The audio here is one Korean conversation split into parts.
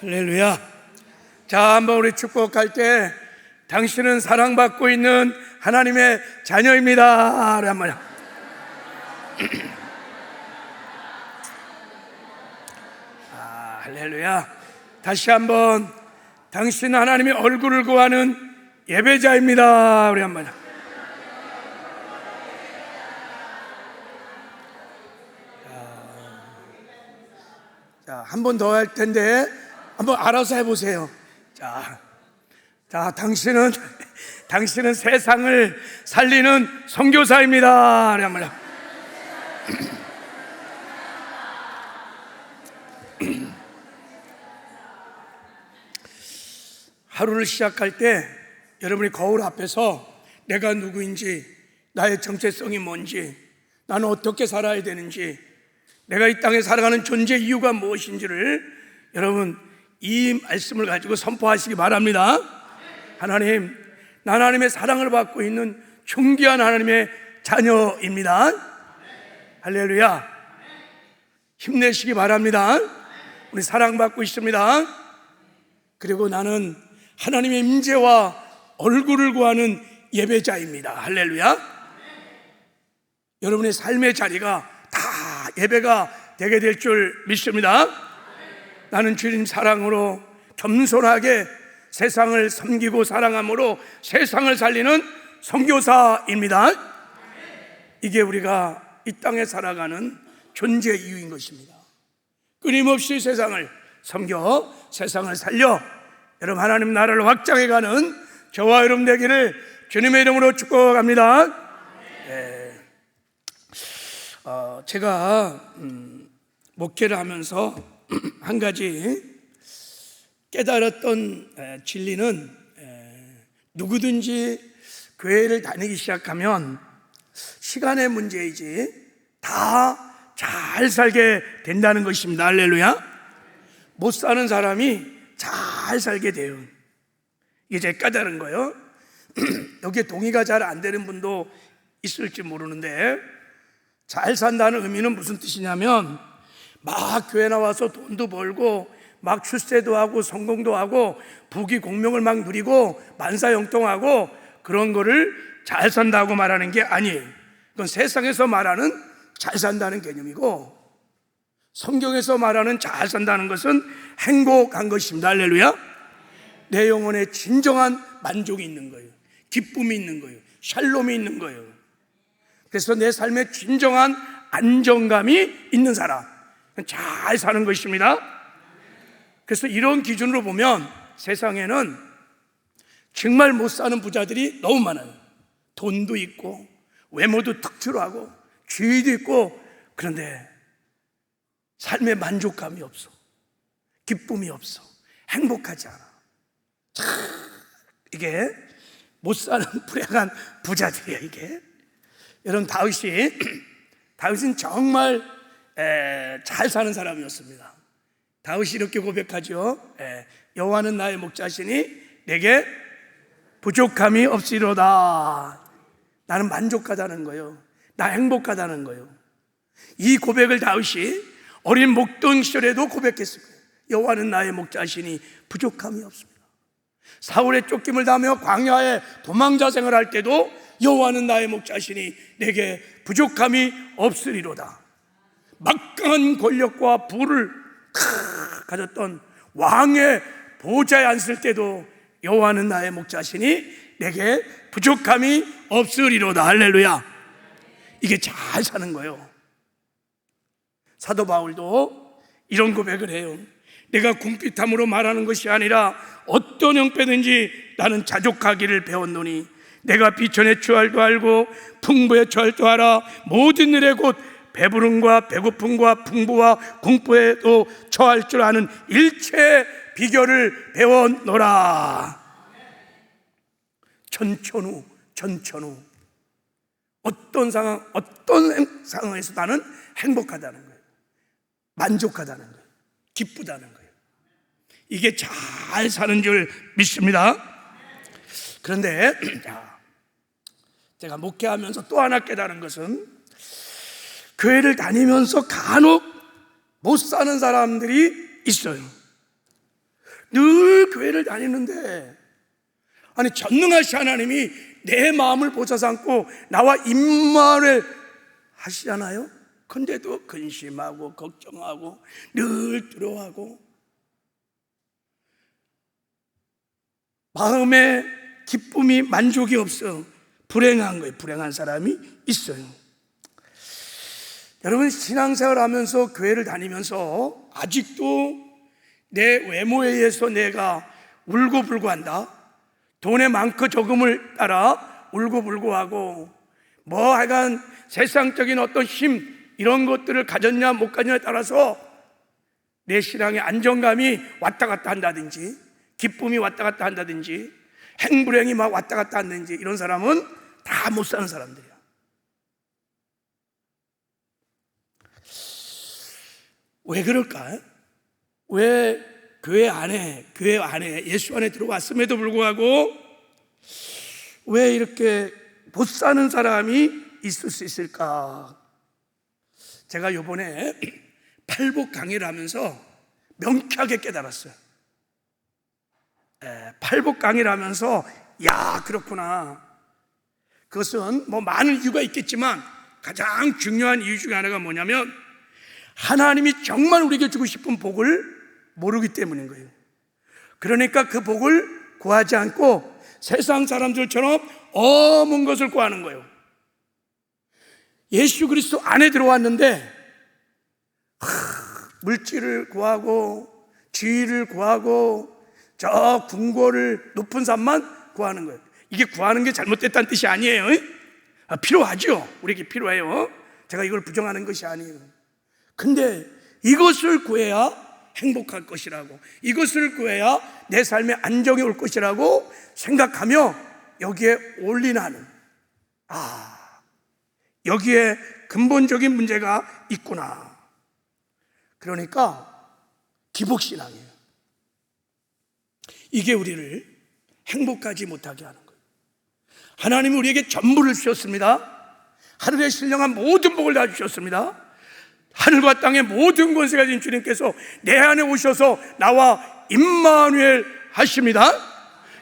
할렐루야. 자, 한번 우리 축복할 때 당신은 사랑받고 있는 하나님의 자녀입니다. 한번. 할렐루야. 다시 한번 당신은 하나님의 얼굴을 구하는 예배자입니다. 우리 한번. 자, 한 번 더 할 텐데 한번 알아서 해보세요. 자, 당신은 세상을 살리는 선교사입니다. 한번. 하루를 시작할 때 여러분이 거울 앞에서 내가 누구인지, 나의 정체성이 뭔지, 나는 어떻게 살아야 되는지, 내가 이 땅에 살아가는 존재 이유가 무엇인지를 여러분 이 말씀을 가지고 선포하시기 바랍니다. 하나님, 난 하나님의 사랑을 받고 있는 존귀한 하나님의 자녀입니다. 할렐루야. 힘내시기 바랍니다. 우리 사랑받고 있습니다. 그리고 나는 하나님의 임재와 얼굴을 구하는 예배자입니다. 할렐루야. 여러분의 삶의 자리가 다 예배가 되게 될 줄 믿습니다. 나는 주님 사랑으로 겸손하게 세상을 섬기고 사랑함으로 세상을 살리는 선교사입니다. 이게 우리가 이 땅에 살아가는 존재 이유인 것입니다. 끊임없이 세상을 섬겨 세상을 살려 여러분 하나님 나라를 확장해가는 저와 여러분 되기를 주님의 이름으로 축복합니다. 제가 목회를 하면서 한 가지 깨달았던 진리는 누구든지 교회를 다니기 시작하면 시간의 문제이지 다 잘 살게 된다는 것입니다. 할렐루야. 못 사는 사람이 잘 살게 돼요. 이게 제가 깨달은 거예요. 여기에 동의가 잘 안 되는 분도 있을지 모르는데, 잘 산다는 의미는 무슨 뜻이냐면 막 교회 나와서 돈도 벌고 막 출세도 하고 성공도 하고 부귀 공명을 막 누리고 만사형통하고 그런 거를 잘 산다고 말하는 게 아니에요. 그건 세상에서 말하는 잘 산다는 개념이고, 성경에서 말하는 잘 산다는 것은 행복한 것입니다. 할렐루야. 내 영혼에 진정한 만족이 있는 거예요. 기쁨이 있는 거예요. 샬롬이 있는 거예요. 그래서 내 삶에 진정한 안정감이 있는 사람, 잘 사는 것입니다. 그래서 이런 기준으로 보면 세상에는 정말 못 사는 부자들이 너무 많아요. 돈도 있고 외모도 특출하고 지위도 있고, 그런데 삶에 만족감이 없어, 기쁨이 없어, 행복하지 않아. 참, 이게 못 사는 불행한 부자들이야. 이게 여러분, 다윗은 정말 잘 사는 사람이었습니다. 다윗이 이렇게 고백하죠. 여호와는 나의 목자시니 내게 부족함이 없으리로다. 나는 만족하다는 거예요. 나 행복하다는 거예요. 이 고백을 다윗이 어린 목동 시절에도 고백했을 거예요. 여호와는 나의 목자시니 부족함이 없습니다. 사울의 쫓김을 당하며 광야에 도망자 생활할 때도 여호와는 나의 목자시니 내게 부족함이 없으리로다. 막강한 권력과 부를 가졌던 왕의 보좌에 앉을 때도 여호와는 나의 목자시니 내게 부족함이 없으리로다. 할렐루야. 이게 잘 사는 거예요. 사도 바울도 이런 고백을 해요. 내가 궁핍함으로 말하는 것이 아니라 어떤 형편든지 나는 자족하기를 배웠노니 내가 비천에 처할 줄 알고 풍부에 처할 줄 알아 모든 일에 곧 배부름과 배고픔과 풍부와 공포에도 처할 줄 아는 일체의 비결을 배웠노라. 전천후 어떤 상황에서 나는 행복하다는 거예요. 만족하다는 거예요. 기쁘다는 거예요. 이게 잘 사는 줄 믿습니다. 그런데 제가 목회하면서 또 하나 깨달은 것은, 교회를 다니면서 간혹 못 사는 사람들이 있어요. 늘 교회를 다니는데, 아니 전능하신 하나님이 내 마음을 보좌 삼고 나와 임마누엘 하시잖아요. 근데도 근심하고 걱정하고 늘 두려워하고 마음에 기쁨이 만족이 없어 불행한 거예요. 불행한 사람이 있어요. 여러분, 신앙생활 하면서 교회를 다니면서 아직도 내 외모에 의해서 내가 울고불고 한다, 돈의 많고 적음을 따라 울고불고 하고 뭐 하여간 세상적인 어떤 힘 이런 것들을 가졌냐 못 가졌냐에 따라서 내 신앙의 안정감이 왔다 갔다 한다든지 기쁨이 왔다 갔다 한다든지 행불행이 막 왔다 갔다 한다든지, 이런 사람은 다 못 사는 사람들이야. 왜 그럴까? 왜 교회 안에 예수 안에 들어왔음에도 불구하고 왜 이렇게 못 사는 사람이 있을 수 있을까? 제가 요번에 팔복 강의를 하면서 명쾌하게 깨달았어요. 팔복 강의를 하면서 야, 그렇구나. 그것은 뭐 많은 이유가 있겠지만 가장 중요한 이유 중에 하나가 뭐냐면, 하나님이 정말 우리에게 주고 싶은 복을 모르기 때문인 거예요. 그러니까 그 복을 구하지 않고 세상 사람들처럼 어문 것을 구하는 거예요. 예수 그리스도 안에 들어왔는데 물질을 구하고 지위를 구하고 저 궁궐을 높은 산만 구하는 거예요. 이게 구하는 게 잘못됐다는 뜻이 아니에요. 필요하죠. 우리에게 필요해요. 제가 이걸 부정하는 것이 아니에요. 근데 이것을 구해야 행복할 것이라고, 이것을 구해야 내 삶에 안정이 올 것이라고 생각하며 여기에 올인하는, 여기에 근본적인 문제가 있구나. 그러니까 기복신앙이에요. 이게 우리를 행복하지 못하게 하는 거예요. 하나님은 우리에게 전부를 주셨습니다. 하늘에 신령한 모든 복을 다 주셨습니다. 하늘과 땅의 모든 권세가 진 주님께서 내 안에 오셔서 나와 임마누엘 하십니다.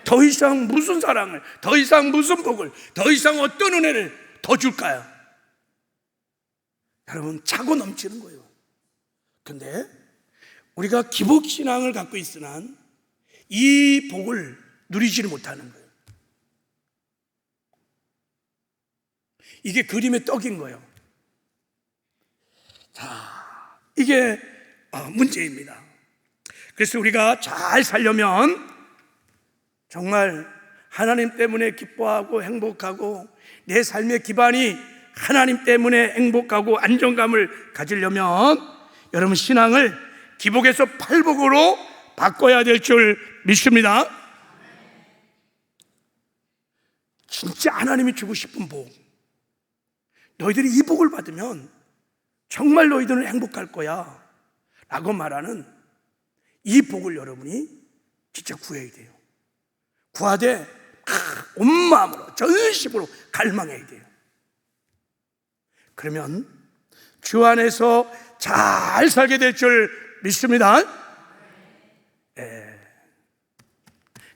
더 이상 무슨 사랑을, 더 이상 무슨 복을, 더 이상 어떤 은혜를 더 줄까요? 여러분, 차고 넘치는 거예요. 근데 우리가 기복신앙을 갖고 있으나 이 복을 누리지를 못하는 거예요. 이게 그림의 떡인 거예요. 자, 이게 문제입니다. 그래서 우리가 잘 살려면 정말 하나님 때문에 기뻐하고 행복하고 내 삶의 기반이 하나님 때문에 행복하고 안정감을 가지려면 여러분, 신앙을 기복에서 팔복으로 바꿔야 될 줄 믿습니다. 진짜 하나님이 주고 싶은 복, 너희들이 이 복을 받으면 정말 너희들은 행복할 거야 라고 말하는 이 복을 여러분이 진짜 구해야 돼요. 구하되 온 마음으로 전심으로 갈망해야 돼요. 그러면 주 안에서 잘 살게 될 줄 믿습니다.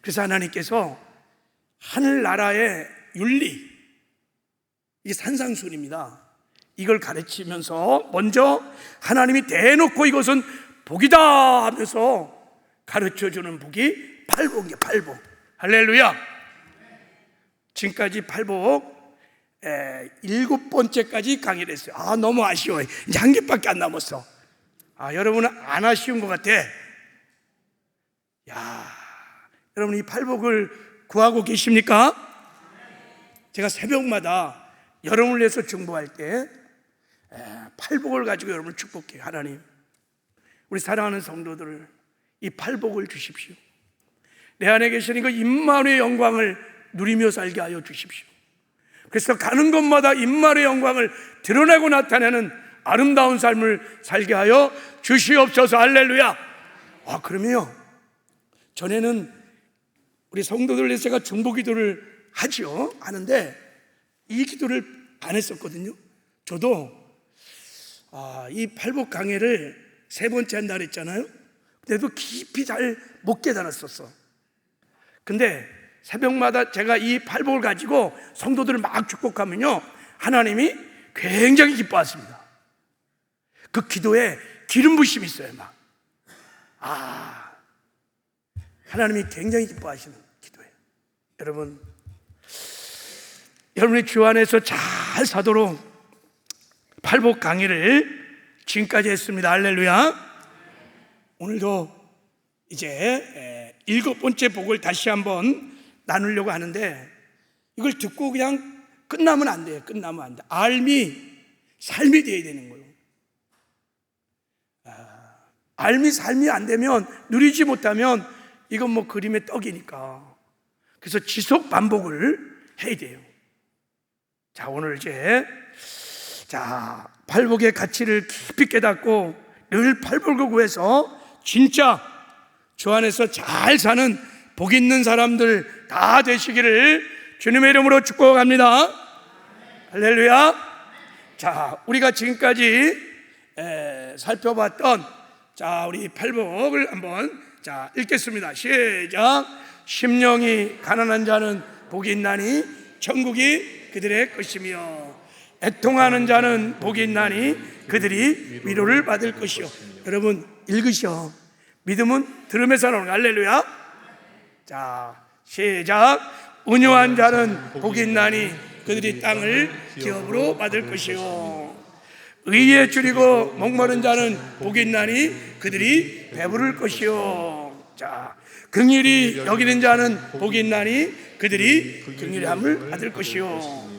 그래서 하나님께서 하늘나라의 윤리, 이게 산상순입니다. 이걸 가르치면서 먼저 하나님이 대놓고 이것은 복이다 하면서 가르쳐주는 복이 팔복이에요. 팔복. 할렐루야. 지금까지 팔복 7번째까지 강의를 했어요. 너무 아쉬워요. 이제 한 개밖에 안 남았어. 여러분은 안 아쉬운 것 같아. 여러분, 이 팔복을 구하고 계십니까? 제가 새벽마다 여러분을 위해서 중보할 때 팔복을 가지고 여러분을 축복해요. 하나님, 우리 사랑하는 성도들을 이 팔복을 주십시오. 내 안에 계시는 그 임마누의 영광을 누리며 살게 하여 주십시오. 그래서 가는 곳마다 임마누의 영광을 드러내고 나타내는 아름다운 삶을 살게 하여 주시옵소서. 할렐루야. 그러면요, 전에는 우리 성도들 위해서 제가 중보 기도를 하는데 이 기도를 안 했었거든요. 저도 이 팔복 강해를 3번째 한다 그랬잖아요. 근데 그때도 깊이 잘 못 깨달았었어. 근데 새벽마다 제가 이 팔복을 가지고 성도들을 막 축복하면요, 하나님이 굉장히 기뻐하십니다. 그 기도에 기름 부심이 있어요. 막 하나님이 굉장히 기뻐하시는 기도예요. 여러분이 주 안에서 잘 사도록 팔복 강의를 지금까지 했습니다. 할렐루야. 오늘도 이제 7번째 복을 다시 한번 나누려고 하는데, 이걸 듣고 그냥 끝나면 안 돼요. 끝나면 안 돼. 삶이 되어야 되는 거예요. 삶이 안 되면, 누리지 못하면 이건 뭐 그림의 떡이니까. 그래서 지속 반복을 해야 돼요. 자, 오늘 이제 팔복의 가치를 깊이 깨닫고 늘 팔복을 구해서 진짜 주 안에서 잘 사는 복 있는 사람들 다 되시기를 주님의 이름으로 축복합니다. 할렐루야. 자, 우리가 지금까지 살펴봤던 우리 팔복을 한번 읽겠습니다. 시작. 심령이 가난한 자는 복이 있나니 천국이 그들의 것이며, 애통하는 자는 복이 있나니 그들이 위로를 받을 것이요. 여러분 읽으셔. 믿음은 들음에서 나오는 거야. 할렐루야. 자, 시작. 온유한 자는 복이 있나니 그들이 땅을 기업으로 받을 것이요. 의에 줄이고 목마른 자는 복이 있나니 그들이 배부를 것이요. 자, 긍휼히 여기는 자는 복이 있나니 그들이 긍휼함을 받을 것이요.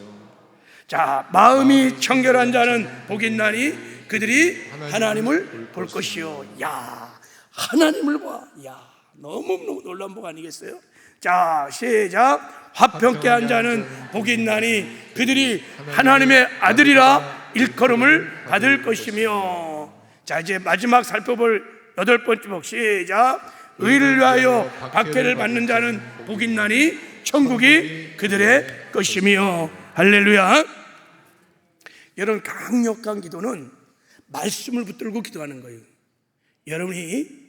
자, 마음이 청결한 자는 복이 있나니 그들이 하나님을 볼 것이요. 야, 하나님을 봐. 야, 너무 놀라운 복 아니겠어요? 자, 시작. 화평케 한 자는 복이 있나니 그들이 하나님의 아들이라 일컬음을 받을 것이며. 자, 이제 마지막 살펴볼 8번째 복. 시작. 의를 위하여 박해를 받는 자는 복이 있나니 천국이 그들의 것이며. 할렐루야. 여러분, 강력한 기도는 말씀을 붙들고 기도하는 거예요. 여러분이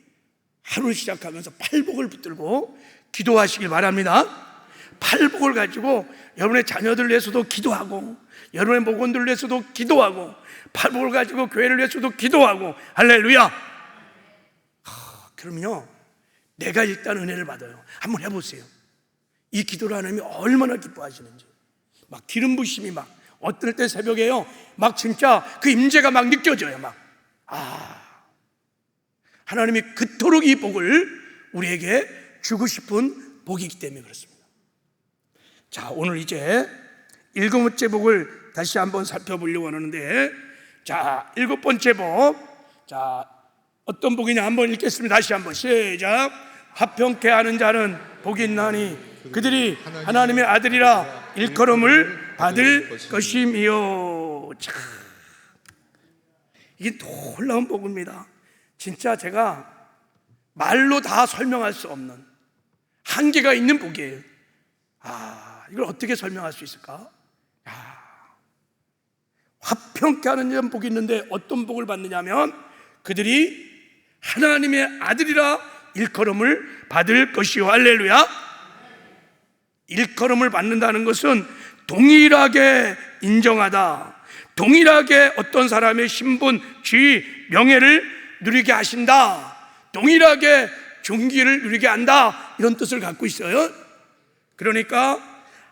하루를 시작하면서 팔복을 붙들고 기도하시길 바랍니다. 팔복을 가지고 여러분의 자녀들을 위해서도 기도하고, 여러분의 목원들을 위해서도 기도하고, 팔복을 가지고 교회를 위해서도 기도하고. 할렐루야. 그럼요, 내가 일단 은혜를 받아요. 한번 해보세요. 이 기도를 하나님이 얼마나 기뻐하시는지. 막 기름 부심이 막 어떨 때 새벽에요, 막 진짜 그 임재가 막 느껴져요. 막 하나님이 그토록 이 복을 우리에게 주고 싶은 복이기 때문에 그렇습니다. 자, 오늘 이제 7번째 복을 다시 한번 살펴보려고 하는데, 자, 7번째 복. 자, 어떤 복이냐 한번 읽겠습니다. 다시 한번 시작. 화평케 하는 자는 복이 있나니 그들이 하나님의 아들이라 일컬음을 받을 것이며. 자, 이게 놀라운 복입니다. 진짜 제가 말로 다 설명할 수 없는 한계가 있는 복이에요. 이걸 어떻게 설명할 수 있을까? 화평케 하는 자는 복이 있는데 어떤 복을 받느냐면 그들이 하나님의 아들이라 일컬음을 받을 것이요. 할렐루야. 일컬음을 받는다는 것은 동일하게 인정하다, 동일하게 어떤 사람의 신분, 지위, 명예를 누리게 하신다, 동일하게 존귀를 누리게 한다, 이런 뜻을 갖고 있어요. 그러니까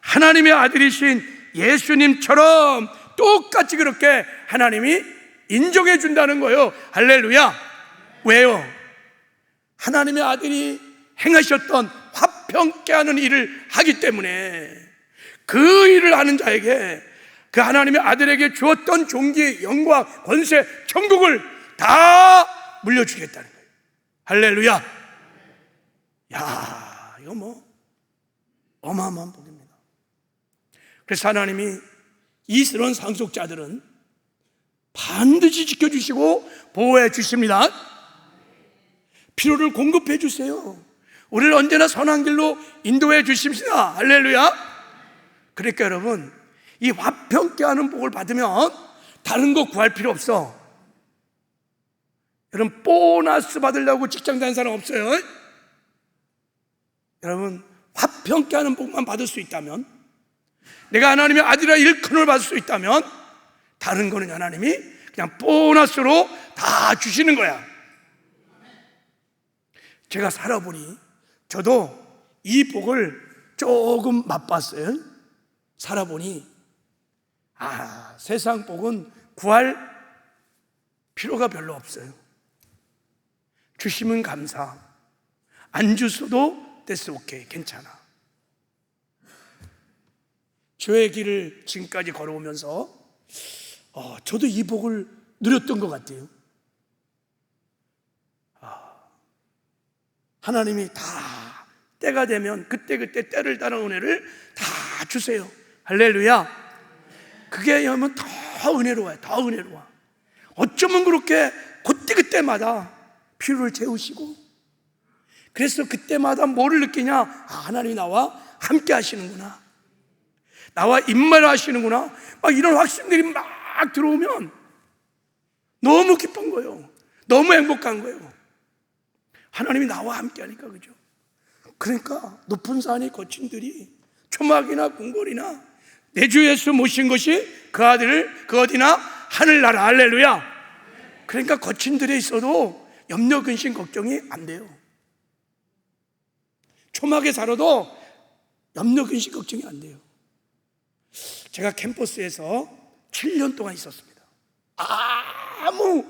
하나님의 아들이신 예수님처럼 똑같이 그렇게 하나님이 인정해 준다는 거예요. 할렐루야. 왜요? 하나님의 아들이 행하셨던 화평케 하는 일을 하기 때문에 그 일을 하는 자에게, 그 하나님의 아들에게 주었던 존귀, 영광, 권세, 천국을 다 물려주겠다는 거예요. 할렐루야. 야, 이거 뭐 어마어마한 복입니다. 그래서 하나님이 이스런 상속자들은 반드시 지켜주시고 보호해 주십니다. 필요를 공급해 주세요. 우리를 언제나 선한 길로 인도해 주십니다. 할렐루야. 그러니까 여러분, 이 화평케 하는 복을 받으면 다른 거 구할 필요 없어. 여러분, 보너스 받으려고 직장 다니는 사람 없어요? 여러분, 화평케 하는 복만 받을 수 있다면, 내가 하나님의 아들이라 일컬음을 받을 수 있다면, 다른 거는 하나님이 그냥 보너스로 다 주시는 거야. 제가 살아보니 저도 이 복을 조금 맛봤어요. 살아보니 세상 복은 구할 필요가 별로 없어요. 주시면 감사, 안 주셔도 됐어, 오케이, 괜찮아. 주의 길을 지금까지 걸어오면서 저도 이 복을 누렸던 것 같아요. 하나님이 다 때가 되면 그때그때 때를 따른 은혜를 다 주세요. 할렐루야. 그게 하면 더 은혜로워요. 더 은혜로워. 어쩌면 그렇게 그때그때마다 필요를 채우시고, 그래서 그때마다 뭐를 느끼냐? 하나님이 나와 함께 하시는구나, 나와 임말하시는구나, 막 이런 확신들이 막 들어오면 너무 기쁜 거예요. 너무 행복한 거예요. 하나님이 나와 함께 하니까. 그죠? 그러니까 높은 산이 거친 들이 초막이나 궁궐이나 내 주 예수 모신 것이 그 아들을 그 어디나 하늘나라. 할렐루야. 그러니까 거친 들에 있어도 염려 근심 걱정이 안 돼요. 초막에 살아도 염려 근심 걱정이 안 돼요. 제가 캠퍼스에서 7년 동안 있었습니다. 아무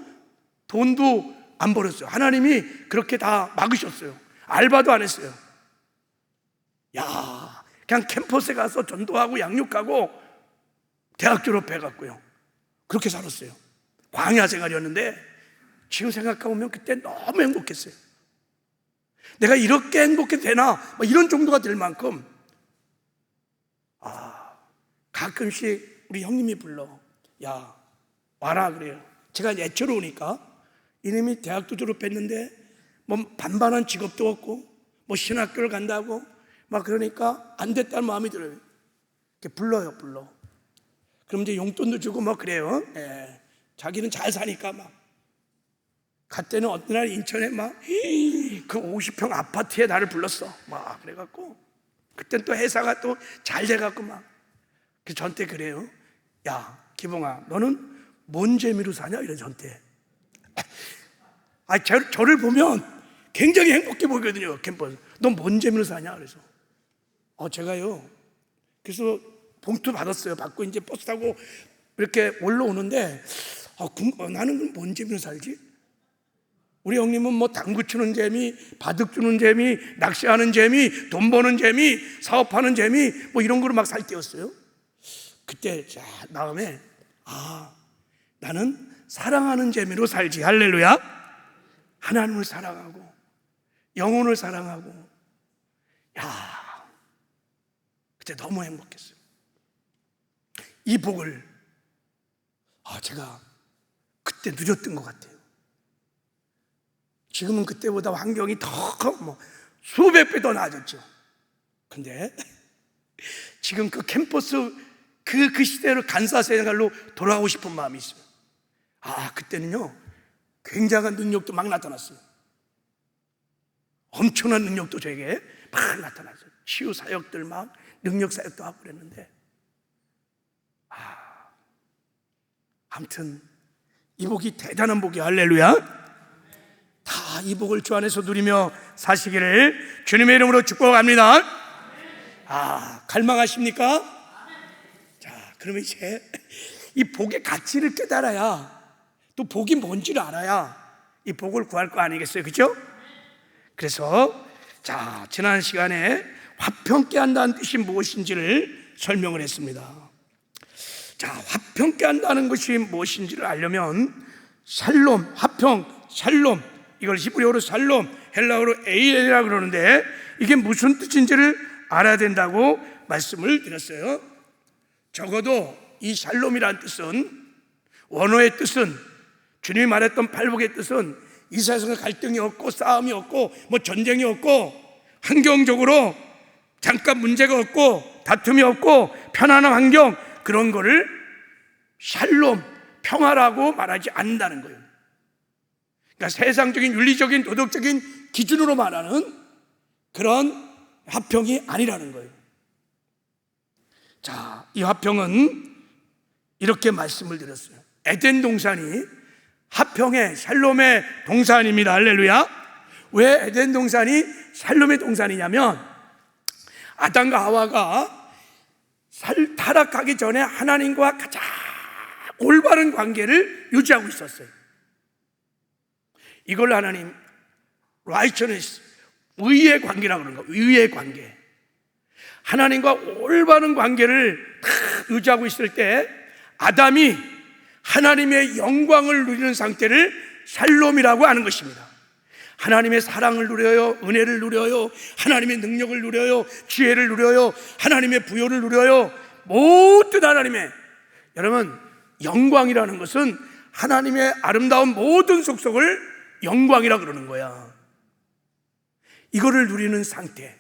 돈도 안 벌었어요. 하나님이 그렇게 다 막으셨어요. 알바도 안 했어요. 그냥 캠퍼스에 가서 전도하고 양육하고 대학 졸업해갖고요, 그렇게 살았어요. 광야 생활이었는데 지금 생각해보면 그때 너무 행복했어요. 내가 이렇게 행복해도 되나? 이런 정도가 될 만큼. 가끔씩 우리 형님이 불러, 야 와라 그래요. 제가 애처로 오니까 이놈이 대학도 졸업했는데 뭐 반반한 직업도 없고 뭐 신학교를 간다고 막 그러니까 안 됐다는 마음이 들어요. 이렇게 불러. 그럼 이제 용돈도 주고 뭐 그래요. 자기는 잘 사니까 막. 그때는 어떤 날 인천에 막 그 50평 아파트에 나를 불렀어. 막 그래갖고 그땐 또 회사가 또 잘 돼갖고 막. 그래서 저한테 그래요. 야 기봉아, 너는 뭔 재미로 사냐? 이런 저한테. 저를 보면 굉장히 행복해 보이거든요. 캠퍼스. 너 뭔 재미로 사냐? 그래서 제가요, 그래서 봉투 받았어요. 받고 이제 버스 타고 이렇게 올라오는데 나는 뭔 재미로 살지? 우리 형님은 뭐 당구 치는 재미, 바둑 주는 재미, 낚시하는 재미, 돈 버는 재미, 사업하는 재미, 뭐 이런 거로 막 살 때였어요. 그때 마음에 나는 사랑하는 재미로 살지. 할렐루야. 하나님을 사랑하고 영혼을 사랑하고. 그때 너무 행복했어요. 이 복을 제가 그때 누렸던 것 같아요. 지금은 그때보다 환경이 더 수백 배 더 나아졌죠. 근데 지금 그 캠퍼스 그 시대로 간사 생활로 돌아가고 싶은 마음이 있어요. 그때는요 굉장한 능력도 막 나타났어요. 엄청난 능력도 저에게 막 나타났어요. 치유 사역들 막 능력 사역도 하고 그랬는데, 아무튼 이 복이 대단한 복이. 할렐루야. 다 이 복을 주 안에서 누리며 사시기를 주님의 이름으로 축복합니다. 갈망하십니까? 자, 그러면 이제 이 복의 가치를 깨달아야, 또 복이 뭔지를 알아야 이 복을 구할 거 아니겠어요? 그죠? 그래서 지난 시간에 화평케 한다는 뜻이 무엇인지를 설명을 했습니다. 화평케 한다는 것이 무엇인지를 알려면 샬롬, 화평, 샬롬, 이걸 히브리어로 샬롬, 헬라어로 에일이라고 그러는데 이게 무슨 뜻인지를 알아야 된다고 말씀을 드렸어요. 적어도 이 샬롬이라는 뜻은, 원어의 뜻은, 주님이 말했던 팔복의 뜻은 이 세상에 갈등이 없고 싸움이 없고 뭐 전쟁이 없고 환경적으로 잠깐 문제가 없고 다툼이 없고 편안한 환경, 그런 거를 샬롬, 평화라고 말하지 않는다는 거예요. 그러니까 세상적인 윤리적인 도덕적인 기준으로 말하는 그런 화평이 아니라는 거예요. 자, 이 화평은 이렇게 말씀을 드렸어요. 에덴 동산이 화평의 샬롬의 동산입니다. 할렐루야. 왜 에덴 동산이 샬롬의 동산이냐면 아담과 하와가 타락하기 전에 하나님과 가장 올바른 관계를 유지하고 있었어요. 이걸 하나님 righteousness, 의의 관계라고 그러는 거예요. 의의 관계. 하나님과 올바른 관계를 유지하고 있을 때 아담이 하나님의 영광을 누리는 상태를 샬롬이라고 하는 것입니다. 하나님의 사랑을 누려요, 은혜를 누려요, 하나님의 능력을 누려요, 지혜를 누려요, 하나님의 부요를 누려요. 모든 하나님의, 여러분, 영광이라는 것은 하나님의 아름다운 모든 속성을 영광이라 그러는 거야. 이거를 누리는 상태.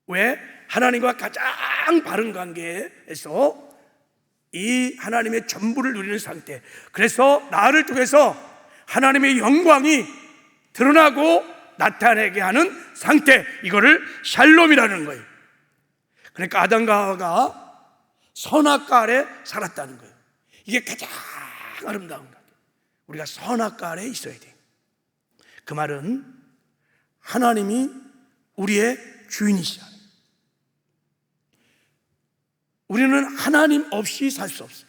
왜? 하나님과 가장 바른 관계에서 이 하나님의 전부를 누리는 상태. 그래서 나를 통해서 하나님의 영광이 드러나고 나타내게 하는 상태, 이거를 샬롬이라는 거예요. 그러니까 아담과 하와가 선악과 아래 살았다는 거예요. 이게 가장 아름다운 거예요. 우리가 선악과 아래 있어야 돼요. 그 말은 하나님이 우리의 주인이시다. 우리는 하나님 없이 살 수 없어요.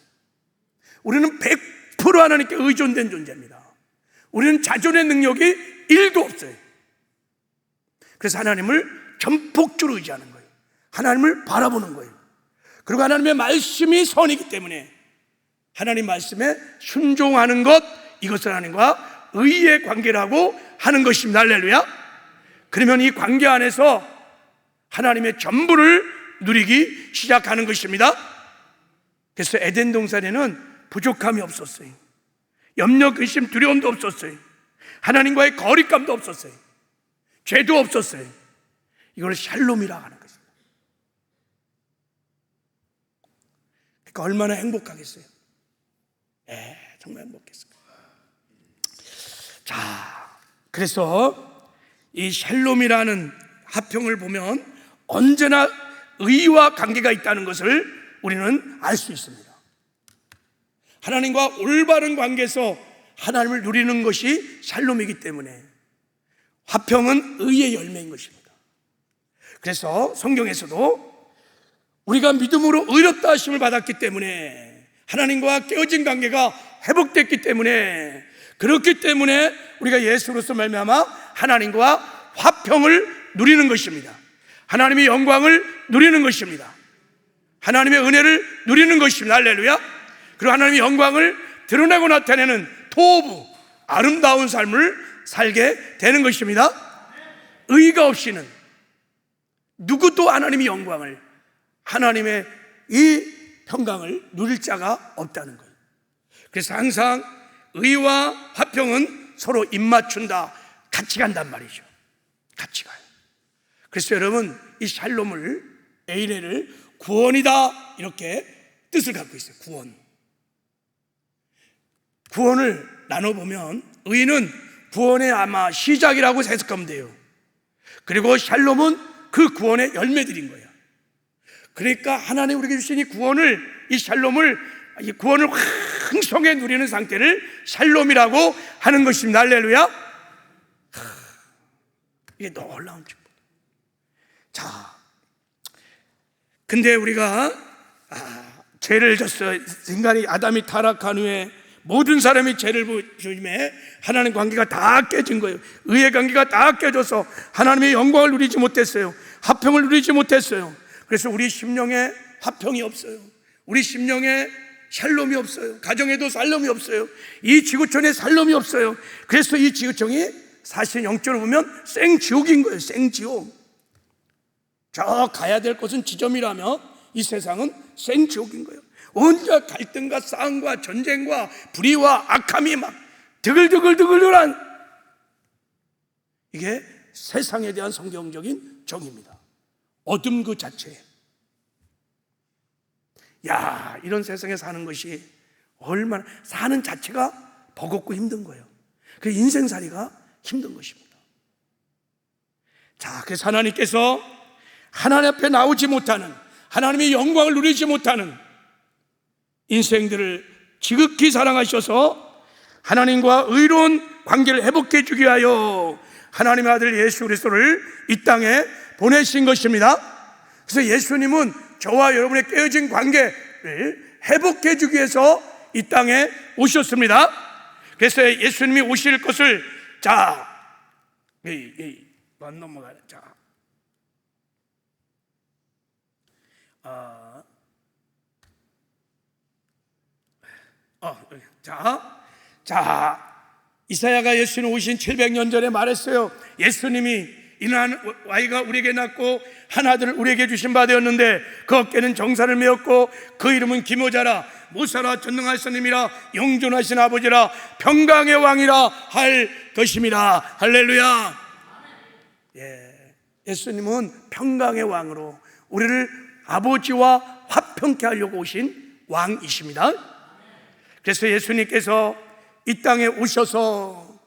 우리는 100% 하나님께 의존된 존재입니다. 우리는 자존의 능력이 1도 없어요. 그래서 하나님을 전폭주로 의지하는 거예요. 하나님을 바라보는 거예요. 그리고 하나님의 말씀이 선이기 때문에 하나님 말씀에 순종하는 것, 이것을 하나님과 의의 관계라고 하는 것입니다. 할렐루야. 그러면 이 관계 안에서 하나님의 전부를 누리기 시작하는 것입니다. 그래서 에덴 동산에는 부족함이 없었어요. 염려, 근심, 두려움도 없었어요. 하나님과의 거리감도 없었어요. 죄도 없었어요. 이걸 샬롬이라고 하는 것입니다. 그러니까 얼마나 행복하겠어요. 정말 행복했어요. 자, 그래서 이 샬롬이라는 화평을 보면 언제나 의와 관계가 있다는 것을 우리는 알 수 있습니다. 하나님과 올바른 관계에서 하나님을 누리는 것이 샬롬이기 때문에 화평은 의의 열매인 것입니다. 그래서 성경에서도 우리가 믿음으로 의롭다 하심을 받았기 때문에, 하나님과 깨어진 관계가 회복됐기 때문에, 그렇기 때문에 우리가 예수로서 말미암아 하나님과 화평을 누리는 것입니다. 하나님의 영광을 누리는 것입니다. 하나님의 은혜를 누리는 것입니다. 할렐루야. 그리고 하나님의 영광을 드러내고 나타내는 토부, 아름다운 삶을 살게 되는 것입니다. 의가 없이는 누구도 하나님의 영광을, 하나님의 이 평강을 누릴 자가 없다는 거예요. 그래서 항상 의와 화평은 서로 입맞춘다, 같이 간단 말이죠. 같이 가요. 그래서 여러분, 이 샬롬을, 에이레를 구원이다, 이렇게 뜻을 갖고 있어요. 구원을 나눠보면 의는 구원의 아마 시작이라고 해석하면 돼요. 그리고 샬롬은 그 구원의 열매들인 거예요. 그러니까 하나님 우리에게 주신 이 구원을, 이 샬롬을, 이 구원을 왕성하게 누리는 상태를 샬롬이라고 하는 것입니다. 할렐루야. 이게 놀라운 축복. 자, 근데 우리가 죄를 졌어요. 인간이, 아담이 타락한 후에 모든 사람이 죄를 지음에 하나님 관계가 다 깨진 거예요. 의의 관계가 다 깨져서 하나님의 영광을 누리지 못했어요. 화평을 누리지 못했어요. 그래서 우리 심령에 화평이 없어요. 우리 심령에 샬롬이 없어요. 가정에도 샬롬이 없어요. 이 지구촌에 샬롬이 없어요. 그래서 이 지구촌이 사실 영적으로 보면 생지옥인 거예요. 생지옥. 저 가야 될 곳은 지점이라며 이 세상은 생지옥인 거예요. 온갖 갈등과 싸움과 전쟁과 불의와 악함이 막 드글드글드글한, 이게 세상에 대한 성경적인 정의입니다. 어둠 그 자체. 이런 세상에 사는 것이 얼마나, 사는 자체가 버겁고 힘든 거예요. 그 인생살이가 힘든 것입니다. 자, 그래서 하나님께서 하나님 앞에 나오지 못하는, 하나님의 영광을 누리지 못하는 인생들을 지극히 사랑하셔서 하나님과 의로운 관계를 회복해 주기 위하여 하나님의 아들 예수 그리스도를 이 땅에 보내신 것입니다. 그래서 예수님은 저와 여러분의 깨어진 관계를 회복해 주기 위해서 이 땅에 오셨습니다. 그래서 예수님이 오실 것을, 자, 넘어가요. 이사야가 예수님 오신 700년 전에 말했어요. 예수님이 이는 아이가 우리에게 낳고 한 아들을 우리에게 주신 바 되었는데 그 어깨는 정사를 메었고 그 이름은 기모자라 모사라 전능하신 스님이라 영존하신 아버지라 평강의 왕이라 할 것임이라. 할렐루야. 예수님은 평강의 왕으로 우리를 아버지와 화평케 하려고 오신 왕이십니다. 그래서 예수님께서 이 땅에 오셔서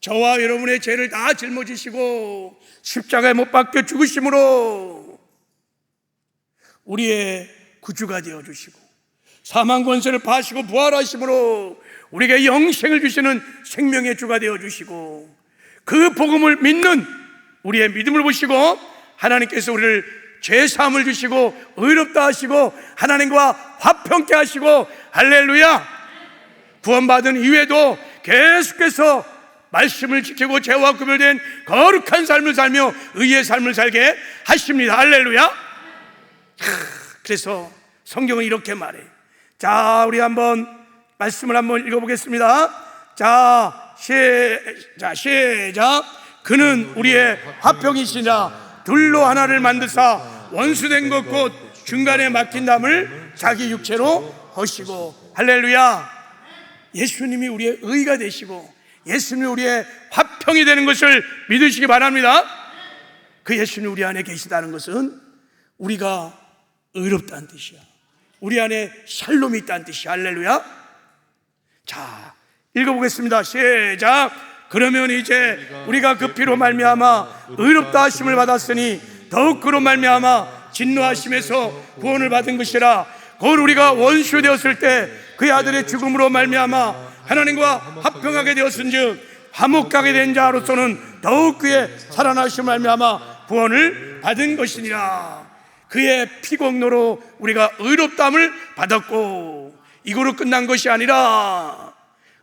저와 여러분의 죄를 다 짊어지시고 십자가에 못 박혀 죽으심으로 우리의 구주가 되어주시고 사망 권세를 파시고 부활하심으로 우리에게 영생을 주시는 생명의 주가 되어주시고 그 복음을 믿는 우리의 믿음을 보시고 하나님께서 우리를 죄사함을 주시고 의롭다 하시고 하나님과 화평케 하시고 할렐루야. 구원받은 이후에도 계속해서 말씀을 지키고 죄와 구별된 거룩한 삶을 살며 의의 삶을 살게 하십니다. 할렐루야. 그래서 성경은 이렇게 말해요. 자, 우리 한번 말씀을 한번 읽어보겠습니다. 자, 시작. 그는 우리의 화평이시라 둘로 하나를 만드사 원수된 것 곧 중간에 막힌 담을 자기 육체로 허시고. 할렐루야. 예수님이 우리의 의가 되시고 예수님이 우리의 화평이 되는 것을 믿으시기 바랍니다. 그 예수님이 우리 안에 계시다는 것은 우리가 의롭다는 뜻이야. 우리 안에 샬롬이 있다는 뜻이야. 할렐루야. 자, 읽어보겠습니다. 시작. 그러면 이제 우리가 그 피로 말미암아 의롭다 하심을 받았으니 더욱 그로 말미암아 진노하심에서 구원을 받은 것이라. 곧 우리가 원수 되었을 때 그의 아들의 죽음으로 말미암아 하나님과 화평하게 되었은즉 화목하게 된 자로서는 더욱 그의 살아나심을 말미암아 구원을 받은 것이니라. 그의 피공로로 우리가 의롭다함을 받았고 이거로 끝난 것이 아니라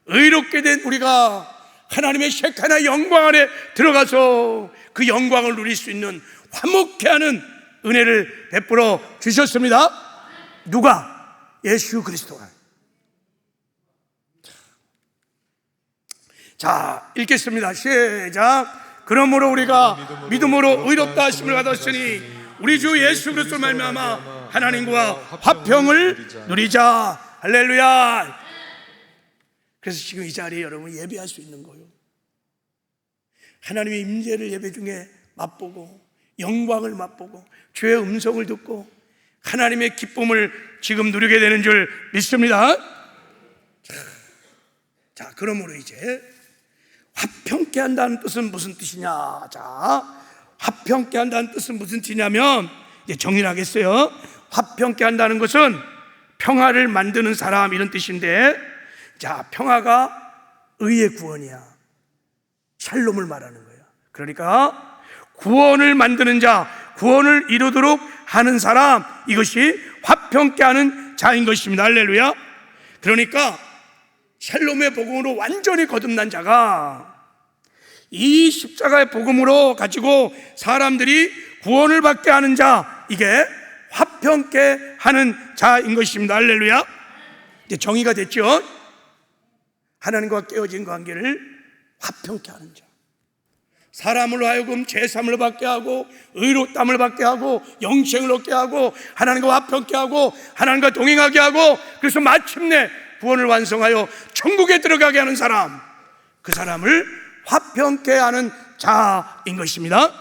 의롭게 된 우리가 하나님의 셰카나 영광 안에 들어가서 그 영광을 누릴 수 있는 화목케 하는 은혜를 베풀어 주셨습니다. 누가? 예수 그리스도가. 자, 읽겠습니다. 시작. 그러므로 우리가 믿음으로 의롭다 하심을 받았으니 우리 주 예수 그리스도 말미암아 하나님과 화평을 누리자. 할렐루야. 그래서 지금 이 자리에 여러분 예배할 수 있는 거예요. 하나님의 임재를 예배 중에 맛보고 영광을 맛보고 주의 음성을 듣고 하나님의 기쁨을 지금 누리게 되는 줄 믿습니다. 자, 그러므로 이제 화평케 한다는 뜻은 무슨 뜻이냐? 자, 화평케 한다는 뜻은 무슨 뜻이냐면 이제 정리를 하겠어요. 화평케 한다는 것은 평화를 만드는 사람 이런 뜻인데, 자, 평화가 의의 구원이야. 샬롬을 말하는 거야. 그러니까 구원을 만드는 자, 구원을 이루도록 하는 사람, 이것이 화평케 하는 자인 것입니다. 할렐루야. 그러니까 샬롬의 복음으로 완전히 거듭난 자가 이 십자가의 복음으로 가지고 사람들이 구원을 받게 하는 자, 이게 화평케 하는 자인 것입니다. 할렐루야. 이제 정의가 됐죠. 하나님과 깨어진 관계를 화평케 하는 자, 사람으로 하여금 죄사함을 받게 하고 의롭다함을 받게 하고 영생을 얻게 하고 하나님과 화평케 하고 하나님과 동행하게 하고, 그래서 마침내 구원을 완성하여 천국에 들어가게 하는 사람, 그 사람을 화평케 하는 자인 것입니다.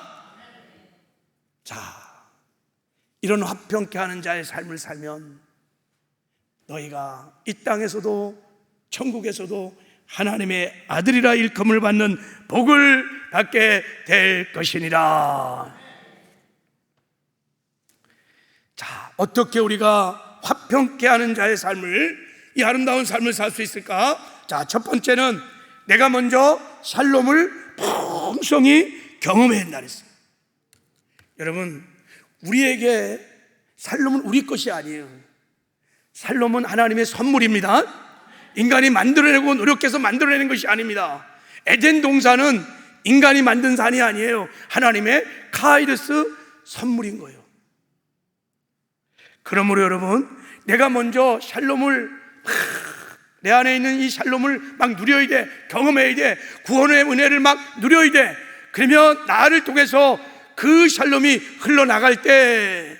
자, 이런 화평케 하는 자의 삶을 살면 너희가 이 땅에서도 천국에서도 하나님의 아들이라 일컬음을 받는 복을 받게 될 것이니라. 자, 어떻게 우리가 화평케 하는 자의 삶을, 이 아름다운 삶을 살 수 있을까? 자, 첫 번째는 내가 먼저 샬롬을 풍성히 경험해야 한다 그랬어요. 여러분, 우리에게 샬롬은 우리 것이 아니에요. 샬롬은 하나님의 선물입니다. 인간이 만들어내고 노력해서 만들어내는 것이 아닙니다. 에덴 동산은 인간이 만든 산이 아니에요. 하나님의 카이르스 선물인 거예요. 그러므로 여러분, 내가 먼저 샬롬을, 내 안에 있는 이 샬롬을 막 누려야 돼. 경험해야 돼. 구원의 은혜를 막 누려야 돼. 그러면 나를 통해서 그 샬롬이 흘러나갈 때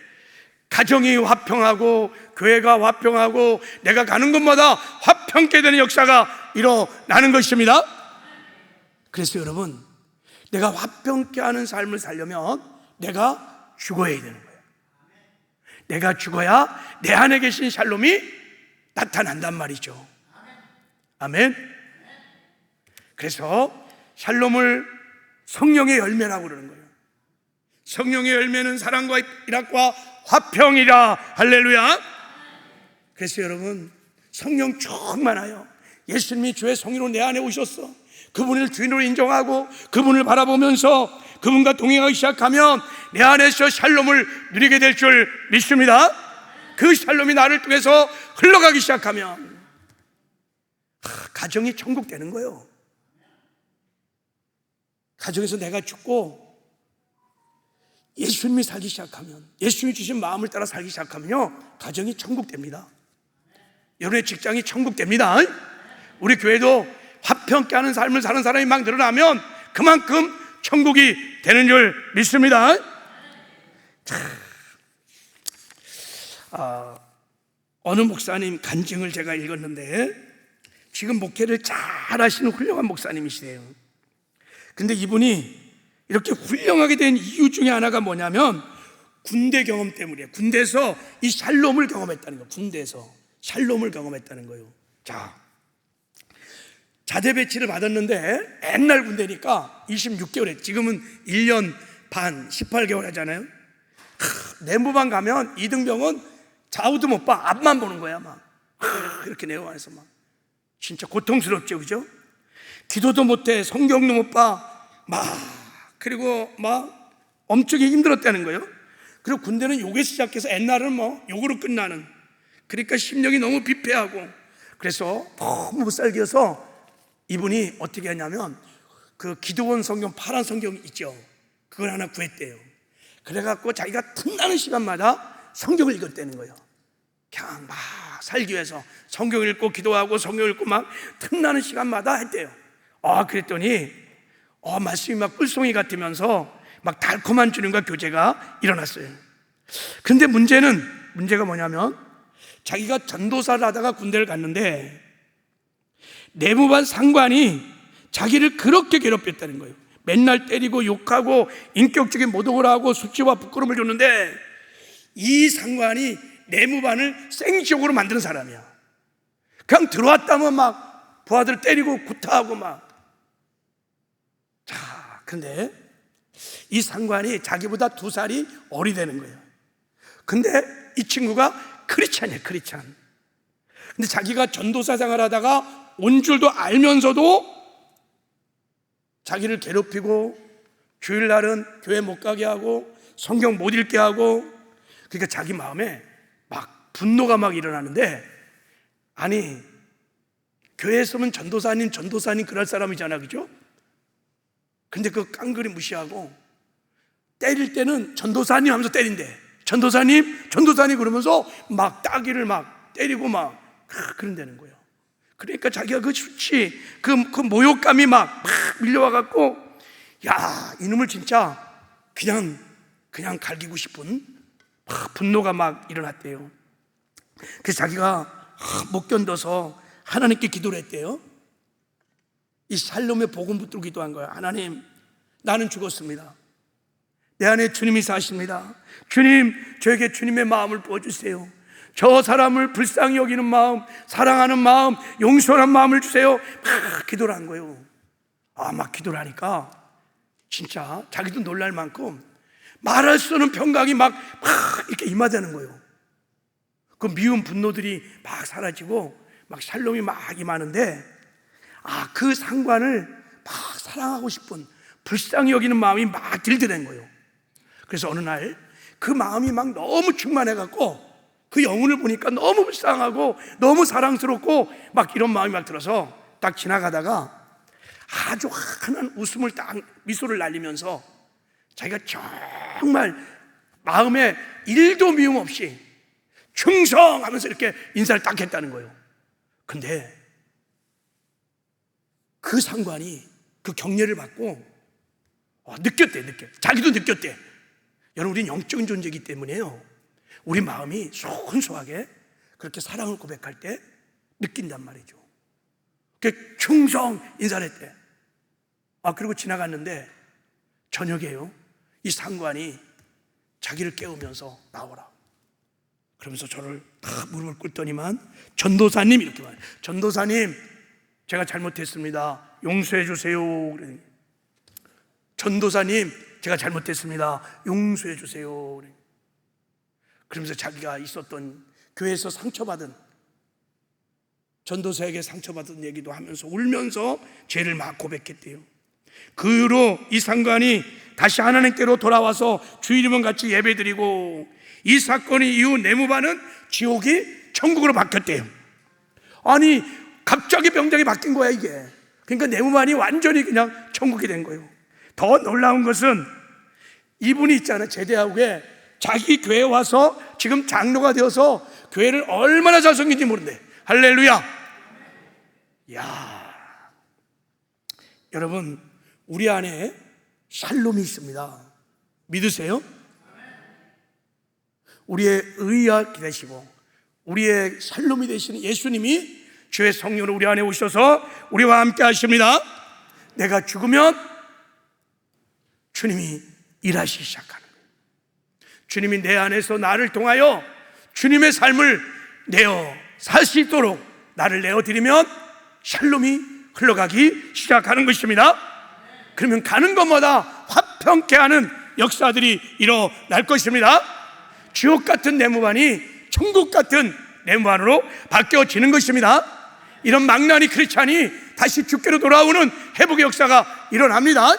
가정이 화평하고 교회가 화평하고 내가 가는 곳마다 화평케 되는 역사가 일어나는 것입니다. 그래서 여러분, 내가 화평케 하는 삶을 살려면 내가 죽어야 되는 거예요. 내가 죽어야 내 안에 계신 샬롬이 나타난단 말이죠. 아멘. 그래서 샬롬을 성령의 열매라고 그러는 거예요. 성령의 열매는 사랑과 일합과 화평이라. 할렐루야. 그래서 여러분, 성령 충만하여 예수님이 주의 성령으로 내 안에 오셨어. 그분을 주인으로 인정하고 그분을 바라보면서 그분과 동행하기 시작하면 내 안에서 샬롬을 누리게 될 줄 믿습니다. 그 샬롬이 나를 통해서 흘러가기 시작하면 가정이 천국 되는 거예요. 가정에서 내가 죽고 예수님이 살기 시작하면, 예수님이 주신 마음을 따라 살기 시작하면요, 가정이 천국 됩니다. 여러분의 직장이 천국 됩니다. 우리 교회도 화평케 하는 삶을 사는 사람이 막 늘어나면 그만큼 천국이 되는 줄 믿습니다. 어느 목사님 간증을 제가 읽었는데, 지금 목회를 잘 하시는 훌륭한 목사님이시래요. 근데 이분이 이렇게 훌륭하게 된 이유 중에 하나가 뭐냐면 군대 경험 때문이에요. 군대에서 이 샬롬을 경험했다는 거예요. 군대에서 샬롬을 경험했다는 거예요. 자, 자대 배치를 받았는데 옛날 군대니까 26개월 했지. 지금은 1년 반 18개월 하잖아요. 내무반 가면 이등병은 좌우도 못 봐. 앞만 보는 거야. 막 이렇게 내려와서 막 진짜 고통스럽죠, 그죠? 기도도 못해, 성경도 못 봐. 그리고 막 엄청나게 힘들었다는 거예요. 그리고 군대는 욕에 시작해서 옛날은 뭐 욕으로 끝나는, 그러니까 심령이 너무 비폐하고, 그래서 너무 못 살게 해서 이분이 어떻게 하냐면 그 기도원 성경, 파란 성경 있죠, 그걸 하나 구했대요. 그래갖고 자기가 틈나는 시간마다 성경을 읽었다는 거예요. 그냥 막 살기 위해서 성경 읽고 기도하고 성경 읽고 막 틈나는 시간마다 했대요. 그랬더니 말씀이 막 꿀송이 같으면서 막 달콤한 주님과 교제가 일어났어요. 근데 문제가 뭐냐면 자기가 전도사를 하다가 군대를 갔는데 내무반 상관이 자기를 그렇게 괴롭혔다는 거예요. 맨날 때리고 욕하고 인격적인 모독을 하고 수치와 부끄러움을 줬는데 이 상관이 내무반을 생지옥으로 만드는 사람이야. 그냥 들어왔다면 막 부하들 때리고 구타하고 막. 자, 근데 이 상관이 자기보다 2살이 어리다는 거예요. 근데 이 친구가 크리스찬이에요, 크리스찬. 근데 자기가 전도사 생활하다가 온 줄도 알면서도 자기를 괴롭히고 주일날은 교회 못 가게 하고 성경 못 읽게 하고, 그러니까 자기 마음에 막 분노가 막 일어나는데, 아니 교회에 있으면 전도사님 그럴 사람이잖아, 그죠? 근데 그 깡그리 무시하고 때릴 때는 전도사님 하면서 때린대. 전도사님 그러면서 막 따귀를 막 때리고 막 그런다는 거예요. 그러니까 자기가 그 수치, 그 모욕감이 막 밀려와 갖고, 야, 이놈을 진짜 그냥 갈기고 싶은 분노가 막 일어났대요. 그래서 자기가 못 견뎌서 하나님께 기도를 했대요. 이 샬롬의 복음 붙들고 기도한 거야. 하나님, 나는 죽었습니다. 내 안에 주님이 사십니다. 주님, 저에게 주님의 마음을 부어주세요. 저 사람을 불쌍히 여기는 마음, 사랑하는 마음, 용서하는 마음을 주세요. 막 기도를 한 거예요. 막 기도를 하니까 진짜 자기도 놀랄 만큼 말할 수 없는 평강이 막 이렇게 임하다는 거예요. 그 미운 분노들이 막 사라지고 막 샬롬이 막 임하는데, 그 상관을 막 사랑하고 싶은 불쌍히 여기는 마음이 막 들더란 거예요. 그래서 어느 날 그 마음이 막 너무 충만해갖고 그 영혼을 보니까 너무 불쌍하고 너무 사랑스럽고 막 이런 마음이 막 들어서 딱 지나가다가 아주 환한 웃음을 딱 미소를 날리면서 자기가 정말 마음에 일도 미움 없이 충성하면서 이렇게 인사를 딱 했다는 거예요. 근데 그 상관이 그 격려를 받고 느꼈대. 자기도 느꼈대. 여러분, 우리는 영적인 존재이기 때문에요, 우리 마음이 순수하게 그렇게 사랑을 고백할 때 느낀단 말이죠. 그 충성 인사를 했대. 그리고 지나갔는데 저녁에요, 이 상관이 자기를 깨우면서 나오라 그러면서 저를 다 무릎을 꿇더니만, 전도사님 이렇게 말해요. 전도사님, 제가 잘못했습니다. 용서해 주세요. 전도사님, 제가 잘못했습니다. 용서해 주세요. 그러면서 자기가 있었던 교회에서 상처받은, 전도사에게 상처받은 얘기도 하면서 울면서 죄를 막 고백했대요. 그 후로 이 상관이 다시 하나님께로 돌아와서 주일이면 같이 예배드리고, 이 사건이 이후 내무반은 지옥이 천국으로 바뀌었대요. 아니, 갑자기 병장이 바뀐 거야 이게. 그러니까 내무반이 완전히 그냥 천국이 된 거예요. 더 놀라운 것은 이분이 있잖아요, 제대하고에 자기 교회에 와서 지금 장로가 되어서 교회를 얼마나 잘 섬긴지 모른대. 할렐루야. 여러분, 우리 안에 샬롬이 있습니다. 믿으세요? 우리의 의가 되시고 우리의 샬롬이 되시는 예수님이 주의 성령으로 우리 안에 오셔서 우리와 함께 하십니다. 내가 죽으면 주님이 일하시기 시작하는 거예요. 주님이 내 안에서 나를 통하여 주님의 삶을 내어 살 수 있도록 나를 내어드리면 샬롬이 흘러가기 시작하는 것입니다. 그러면 가는 것마다 화평케 하는 역사들이 일어날 것입니다. 지옥 같은 내무반이 천국 같은 내무반으로 바뀌어지는 것입니다. 이런 망나니 크리스찬이 다시 주께로 돌아오는 회복의 역사가 일어납니다.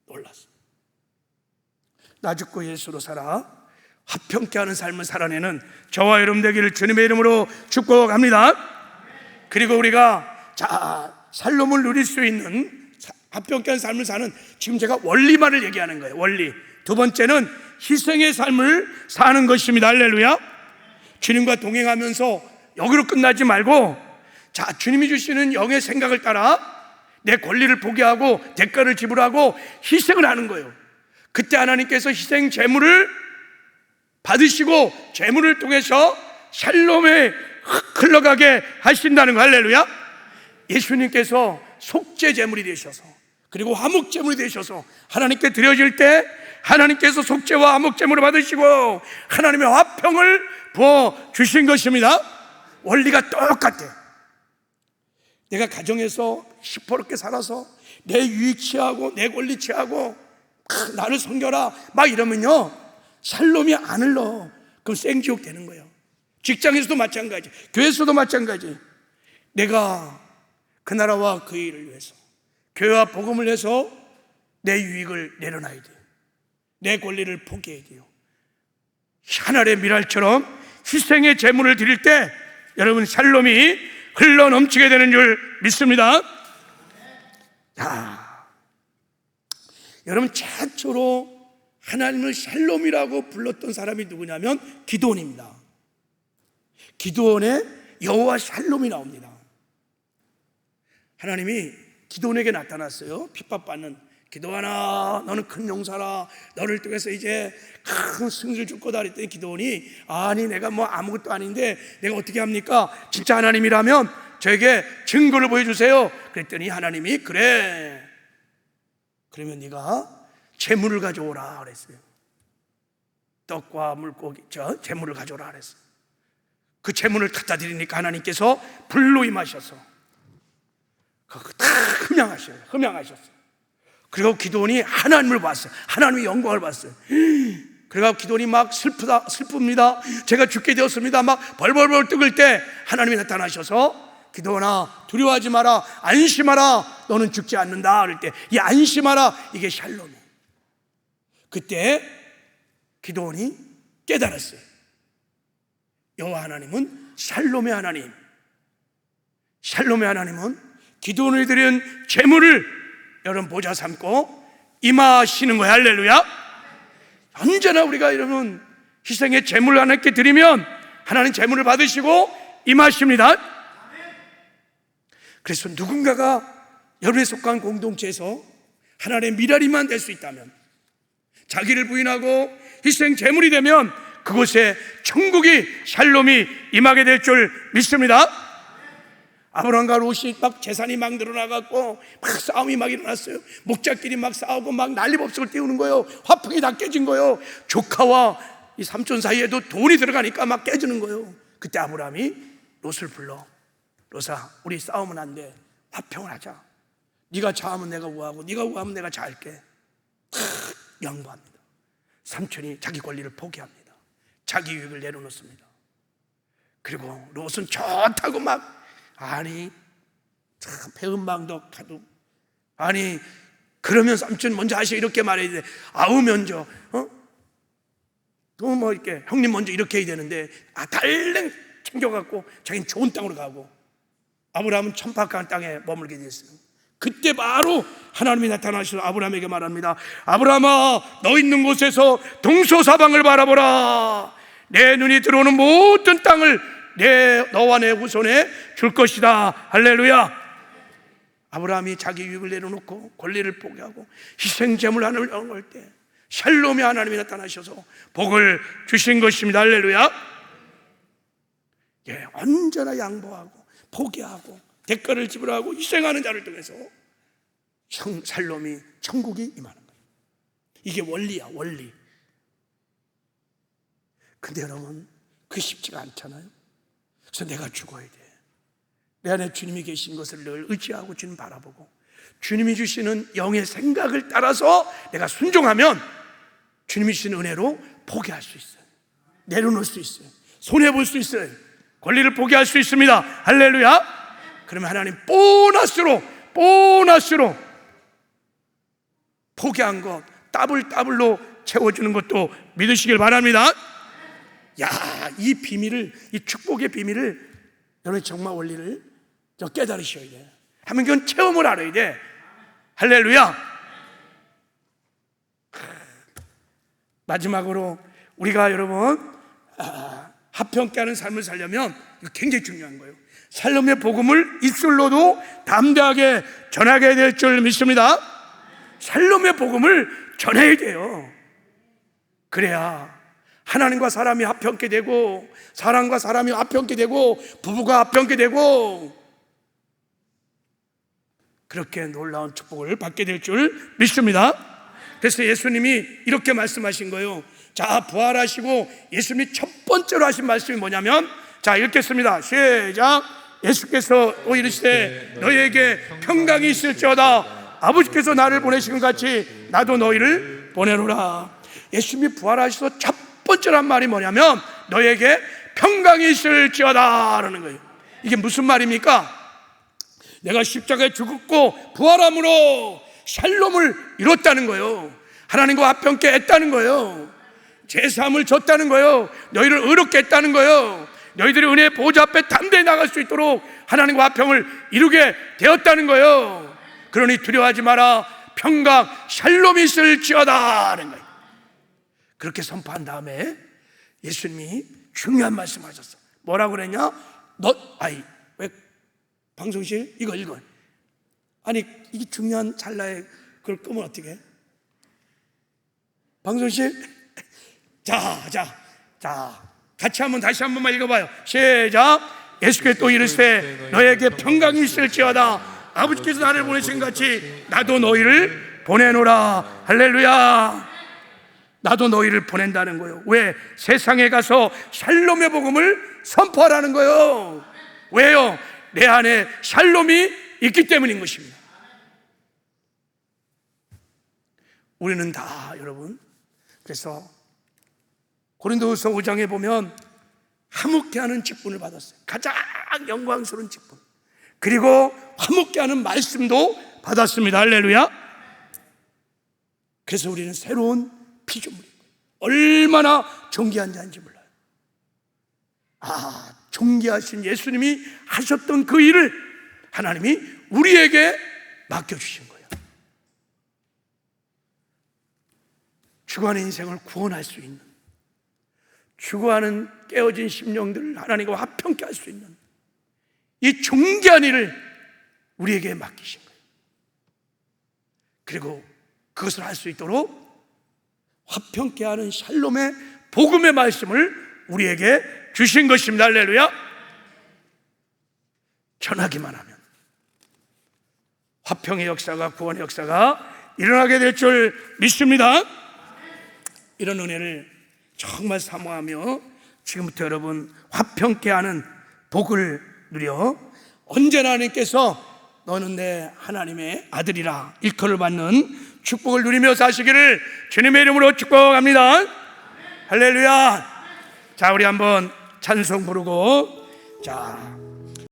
놀랐어. 나 죽고 예수로 살아 화평케 하는 삶을 살아내는 저와 여러분 되기를 주님의 이름으로 축복합니다. 그리고 우리가 샬롬을 누릴 수 있는 화평케 하는 삶을 사는, 지금 제가 원리만을 얘기하는 거예요. 원리. 두 번째는 희생의 삶을 사는 것입니다. 할렐루야. 주님과 동행하면서 여기로 끝나지 말고, 주님이 주시는 영의 생각을 따라 내 권리를 포기하고 대가를 지불하고 희생을 하는 거예요. 그때 하나님께서 희생 제물을 받으시고 제물을 통해서 샬롬에 흘러가게 하신다는 거. 할렐루야. 예수님께서 속죄 제물이 되셔서, 그리고 화목 제물이 되셔서 하나님께 드려질 때 하나님께서 속죄와 화목 제물을 받으시고 하나님의 화평을 부어 주신 것입니다. 원리가 똑같아. 내가 가정에서 시퍼렇게 살아서 내 유익 취하고 내 권리 취하고 나를 섬겨라 막 이러면요, 샬롬이 안 흘러. 그럼 생지옥 되는 거예요. 직장에서도 마찬가지, 교회에서도 마찬가지. 내가 그 나라와 그 일을 위해서 교회와 복음을 위해서 내 유익을 내려놔야 돼요. 내 권리를 포기해야 돼요. 하늘의 미랄처럼 희생의 제물을 드릴 때 여러분 샬롬이 흘러 넘치게 되는 줄 믿습니다. 여러분, 최초로 하나님을 샬롬이라고 불렀던 사람이 누구냐면 기드온입니다. 기드온의 여호와 샬롬이 나옵니다. 하나님이 기드온에게 나타났어요. 핍박받는 기드온아, 너는 큰 용사라. 너를 통해서 이제 큰 승리를 줄 거다 그랬더니 기드온이, 아니 내가 뭐 아무것도 아닌데 내가 어떻게 합니까? 진짜 하나님이라면 저에게 증거를 보여주세요. 그랬더니 하나님이, 그래, 그러면 네가 재물을 가져오라 그랬어요. 떡과 물고기, 재물을 가져오라 그랬어. 그 재물을 갖다 드리니까 하나님께서 불로 임하셔서 그거 다 흠양하셨어요. 그리고 기도원이 하나님을 봤어요. 하나님의 영광을 봤어요. 그래서 기도원이 막 슬픕니다. 제가 죽게 되었습니다. 막 벌벌벌 뜨글 때 하나님이 나타나셔서 기도원아, 두려워하지 마라, 안심하라, 너는 죽지 않는다. 그럴 때 이 안심하라, 이게 샬롬이에요. 그때 기도원이 깨달았어요. 여호와 하나님은 샬롬의 하나님. 샬롬의 하나님은 기도원이 드린 재물을 여러분 보좌 삼고 임하시는 거예요. 할렐루야. 언제나 우리가 여러분 희생의 재물을 하나님께 드리면 하나님 재물을 받으시고 임하십니다. 그래서 누군가가 여러분에 속한 공동체에서 하나님의 미랄이만 될 수 있다면, 자기를 부인하고 희생 제물이 되면 그곳에 천국이 샬롬이 임하게 될 줄 믿습니다. 아브라함과 롯이 막 재산이 막 늘어나갖고 막 싸움이 막 일어났어요. 목자끼리 막 싸우고 막 난리법석을 띄우는 거예요. 화풍이 다 깨진 거예요. 조카와 이 삼촌 사이에도 돈이 들어가니까 막 깨지는 거예요. 그때 아브라함이 롯을 불러, 롯아, 우리 싸우면 안 돼. 화평을 하자. 네가 좌하면 내가 우하고 네가 우하면 내가 좌할게. 양보합니다. 삼촌이 자기 권리를 포기합니다. 자기 유익을 내려놓습니다. 그리고 롯은 좋다고 막, 아니 참 배은망덕 하도, 아니 그러면 삼촌 먼저 하셔 이렇게 말해야 돼. 아우 먼저 또 뭐 이렇게 형님 먼저 이렇게 해야 되는데 달랭 챙겨갖고 자기는 좋은 땅으로 가고, 아브라함은 천박한 땅에 머물게 됐어요. 그때 바로 하나님이 나타나셔서 아브라함에게 말합니다. 아브라함아, 너 있는 곳에서 동서사방을 바라보라. 내 눈이 들어오는 모든 땅을 너와 내 후손에 줄 것이다. 할렐루야. 아브라함이 자기 유익을 내려놓고 권리를 포기하고 희생제물 하나님을 나올 때 샬롬의 하나님이 나타나셔서 복을 주신 것입니다. 할렐루야. 예, 언제나 양보하고 포기하고 대가를 지불하고 희생하는 자를 통해서 샬롬이, 천국이 임하는 거예요. 이게 원리야, 원리. 근데 여러분, 그게 쉽지가 않잖아요. 그래서 내가 죽어야 돼. 내 안에 주님이 계신 것을 늘 의지하고 주님 바라보고 주님이 주시는 영의 생각을 따라서 내가 순종하면 주님이 주시는 은혜로 포기할 수 있어요. 내려놓을 수 있어요. 손해볼 수 있어요. 권리를 포기할 수 있습니다. 할렐루야. 그러면 하나님 보너스로 포기한 것 더블로 채워주는 것도 믿으시길 바랍니다. 야, 이 비밀을, 이 축복의 비밀을 여러분 정말 원리를 깨달으셔야 돼요. 하면 그건 체험을 알아야 돼. 할렐루야. 마지막으로 우리가 여러분 합평케 하는 삶을 살려면 이거 굉장히 중요한 거예요. 샬롬의 복음을 입술로도 담대하게 전하게 될 줄 믿습니다. 샬롬의 복음을 전해야 돼요. 그래야 하나님과 사람이 합평케 되고, 사람과 사람이 합평케 되고, 부부가 합평케 되고, 그렇게 놀라운 축복을 받게 될 줄 믿습니다. 그래서 예수님이 이렇게 말씀하신 거예요. 자, 부활하시고 예수님이 첫 번째로 하신 말씀이 뭐냐면, 자, 읽겠습니다. 시작. 예수께서 또 이르시되 너희에게 평강이 있을지어다. 아버지께서 나를 보내신 것 같이 나도 너희를 보내노라. 예수님이 부활하셔서 첫 번째로 한 말이 뭐냐면 너희에게 평강이 있을지어다 라는 거예요. 이게 무슨 말입니까? 내가 십자가에 죽었고 부활함으로 샬롬을 이뤘다는 거예요. 하나님과 합평케 했다는 거예요. 제사함을 줬다는 거예요. 너희를 의롭게 했다는 거예요. 너희들이 은혜의 보좌 앞에 담대히 나갈 수 있도록 하나님과 화평을 이루게 되었다는 거예요. 그러니 두려워하지 마라. 평강 샬롬이 있을지어다 하는 거예요. 그렇게 선포한 다음에 예수님이 중요한 말씀하셨어. 뭐라고 그랬냐? 왜 방송실 이거 읽어. 아니 이게 중요한 찰나에 그걸 끄면 어떻게 해? 방송실 자 같이 다시 한 번만 읽어봐요. 시작. 예수께서 또 이르시되 너에게 평강이 있을지어다. 아버지께서 나를 보내신 같이 나도 너희를 보내노라. 할렐루야. 나도 너희를 보낸다는 거예요. 왜? 세상에 가서 샬롬의 복음을 선포하라는 거예요. 왜요? 내 안에 샬롬이 있기 때문인 것입니다. 우리는 다 여러분, 그래서 고린도후서 5장에 보면 화목케 하는 직분을 받았어요. 가장 영광스러운 직분. 그리고 화목케 하는 말씀도 받았습니다. 할렐루야. 그래서 우리는 새로운 피조물이에요. 얼마나 존귀한 자인지 몰라요. 존귀하신 예수님이 하셨던 그 일을 하나님이 우리에게 맡겨주신 거예요. 죽어가는 인생을 구원할 수 있는, 죽어가는 깨어진 심령들을 하나님과 화평케 할 수 있는 이 존귀한 일을 우리에게 맡기신 거예요. 그리고 그것을 할 수 있도록 화평케 하는 샬롬의 복음의 말씀을 우리에게 주신 것입니다. 할렐루야. 전하기만 하면 화평의 역사가, 구원의 역사가 일어나게 될 줄 믿습니다. 이런 은혜를 정말 사모하며 지금부터 여러분 화평케 하는 복을 누려 언제나 하나님께서 너는 내 하나님의 아들이라 일컬을 받는 축복을 누리며 사시기를 주님의 이름으로 축복합니다. 할렐루야. 자, 우리 한번 찬송 부르고, 자,